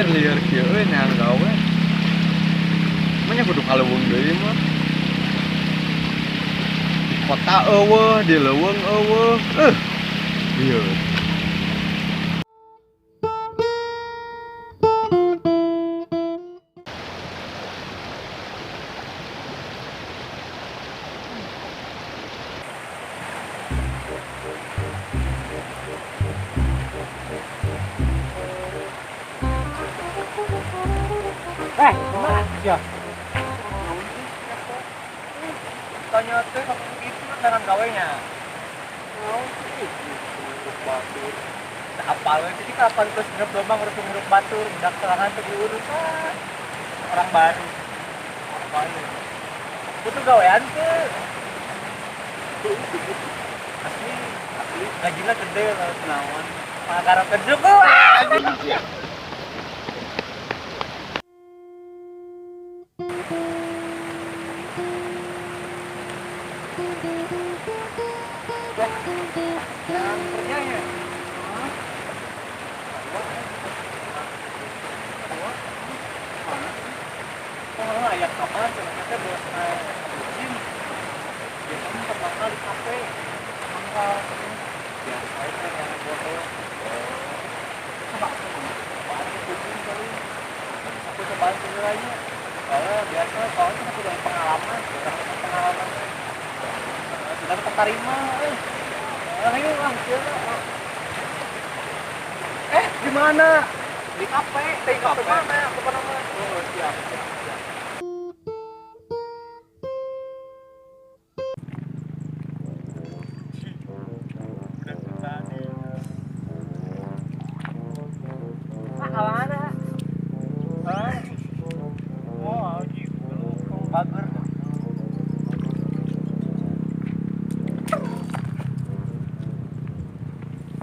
Liar kieu euy neangan gawe. Manya kudu kaleuweung deui mah. Di kota eueuh, di leuweung eueuh. Ieu. Gimana ya? Tanya teh kamu itu dengan gawainya. Apa lo jadi kapan terus ngirup domba ngurus batur, udah kelangan tuh diurusan orang baru. Apa ini? Butuh gawean tuh. Asli gajinya gede lah senawan. Pangkaran kerja kok. Kerjanya ayat kapan ternyata bos izin biasanya terbakar di kafe mangkal biasa itu yang botol coba bantu kucing kali aku coba dulu aja biasa soalnya aku udah pengalaman sudah keterima ayo lah di mana di kafe mana aku pernah siap mana oh gitu bagus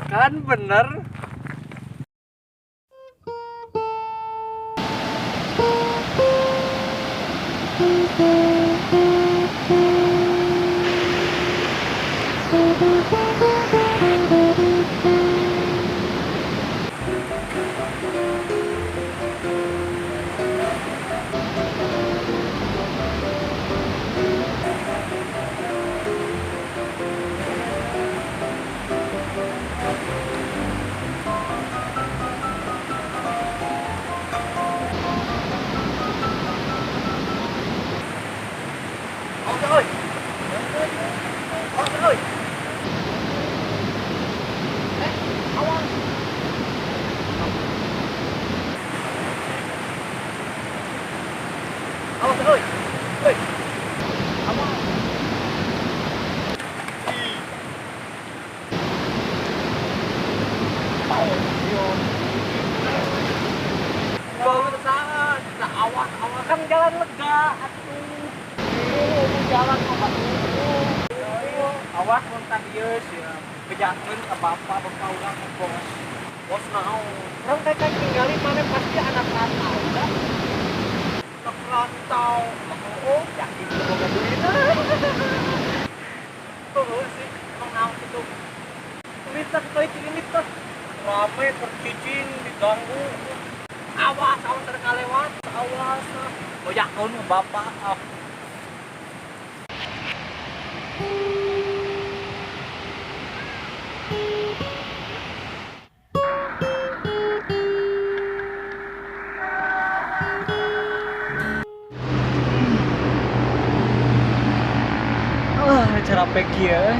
kan bener. Awas kan jalan lega atuh. Jalan kok awas mun tadieu sia bejakeun ka bapa bekaulang ka bos. Bos naon? Urang teh tinggalin mana pasti anak rantau dah. Anak rantau. Oh, yakin boga duit. Tuh sih, emang naon itu. Tulisan kali ini teh rame tercicing diganggu. Awas terkalewat, awas. Boyakeun ka bapa. Cara pek ya,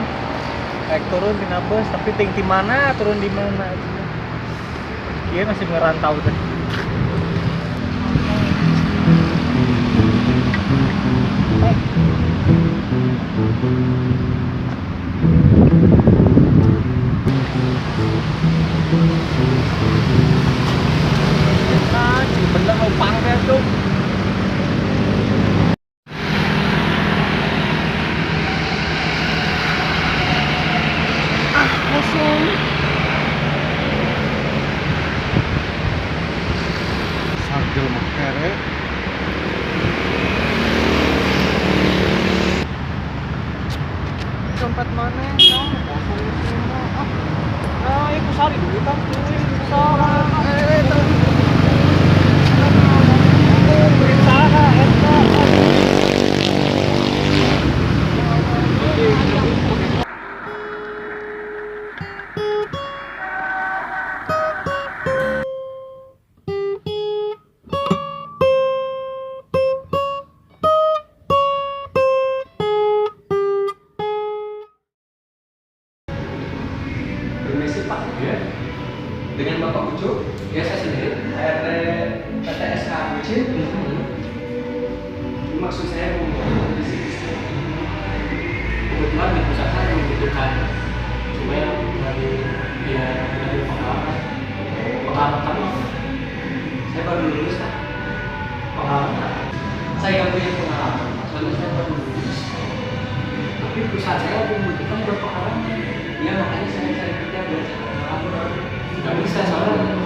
pek turun di bus tapi ting di mana turun di mana? Dia masih ngerantau deh. kali duitan tuh seorang berusaha eta. Permisi Pak, ya. Dengan Bapak Ucup, ya saya sendiri, RT PTSK Bucin. Maksud saya mau di sini. Kebetulan di pusat saya membutuhkan cuma yang dari pengalaman kami. Saya baru lulus Pak. Pengalaman. Saya nggak punya pengalaman, soalnya saya baru lulus. Tapi perusahaan saya membutuhkan berpengalaman. Ya makanya saya cari kerja biar pengalaman. Nggak bisa soalnya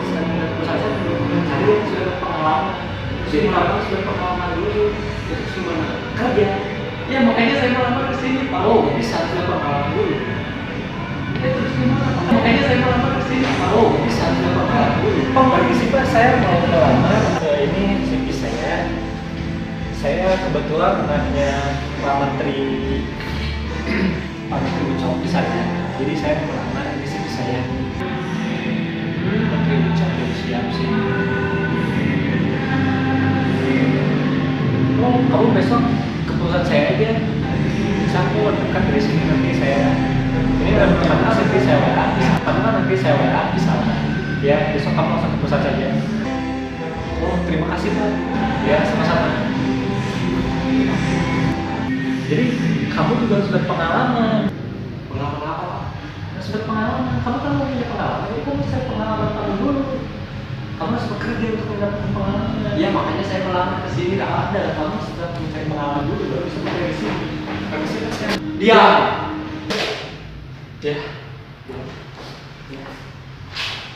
perusahaan saya belum mencari yang sudah pengalaman. Jadi kalau sudah pengalaman dulu itu gimana kerja? Ya makanya saya melamar ke sini Pak. Oh bisa sudah pengalaman dulu. Ya terus gimana? Makanya saya melamar ke sini Pak. Oh bisa sudah pengalaman dulu. Permisi Pak, saya mau melamar. Ini CV saya. Saya kebetulan anaknya Pak Menteri Pak Menteri Ucok di sana. Jadi saya melamar di CV saya. Menteri Ucok ya siap sih. Oh, kamu besok ke perusahaan saya aja. Campur dekat dari sini nanti saya. Ini udah punya CV saya WA. Kamu kan nanti saya WA di sana. Ya, besok kamu langsung ke perusahaan saja. Oh, terima kasih Pak. Ya, sama-sama. Jadi kamu juga sudah pengalaman. Pengalaman apa Pak? Sudah pengalaman. Kamu kan mau punya pengalaman. Itu kamu saya pengalaman kamu dulu. Kamu harus bekerja untuk mendapatkan pengalaman. Ya makanya saya melamar ke sini nggak ada. Kamu sudah mencari pengalaman dulu baru bisa bekerja di sini. Permisi Pak saya. Diam. Ya.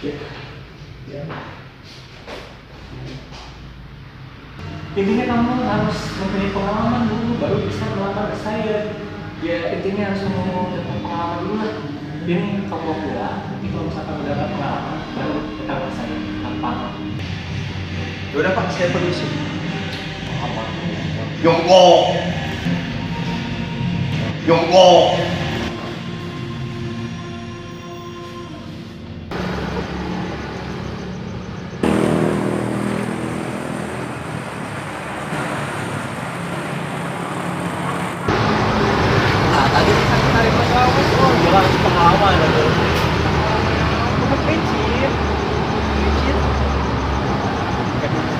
Ya. Ya. Intinya kamu harus mempunyai pengalaman dulu baru bisa melamar ke saya. Ya intinya harus mau dapat pengalaman dulu lah. Ini kamu mau pulang, nanti kalau misalkan udah dapat pengalaman baru kita ke saya tanpa. Yaudah Pak, saya permisi. Apa? Yonggo. Yonggo. Nah, tadi kita tarik masalah oh jelas pengalaman itu. Bukan picit. Picit.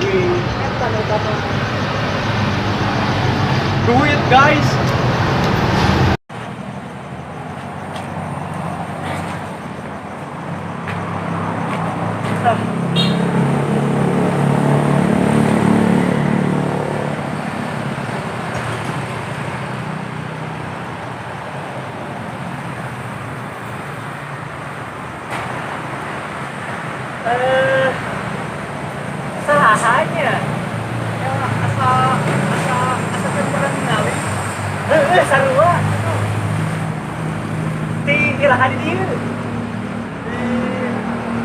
Duit. Tanda-tanda. Duit guys. Sahanya ya asal pernah ngalih sarua di ilahan dia di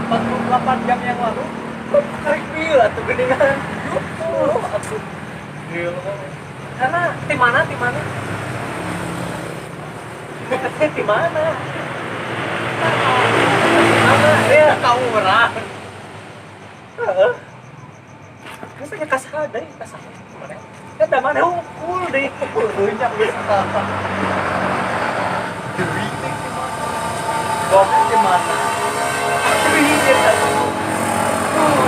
48 jam yang lalu karek bila tuh geningan atuh gila karena di mana di mana ya kamu merah rasanya kasar deh kasar kemarin kita mana ukul deh banyak bisa duit goblok gimana duit ya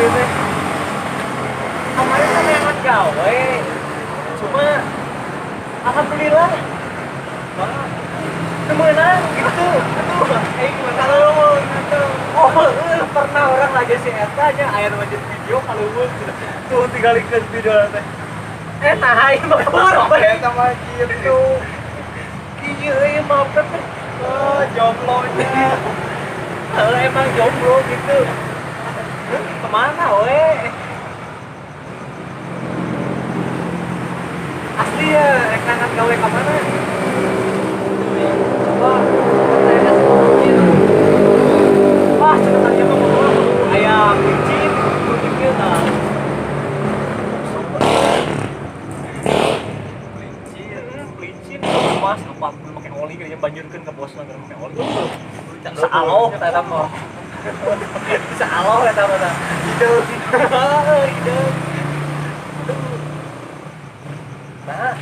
ini kemarin kan emang gawe cuma alhamdulillah temenan gitu gimana lo gitu pernah orang lagi si Eta aja air wajib video kalau gue tuh tinggal ikut video nanti nah ini mah apa ya sama gitu iya maaf kan jomblonya kalau emang jomblo gitu kemana weh asli ya rekanan gawe kemana coba saya kasih wah cerita eta mah. Bisa aloh eta mah tah. Hideung. Hideung. Nah,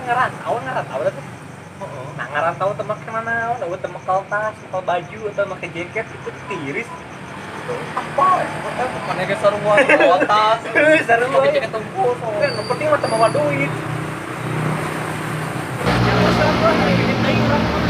ngarantau teh. Nah, ngarantau teh make mana? Udah teh make tas, make baju atau make jaket itu tiris. Apa? Mana ke sarua bawa tas. Sarua. Pakai jaket tempur. Kan yang penting mah teu bawa duit. Ya, sama, ini teh urang mah.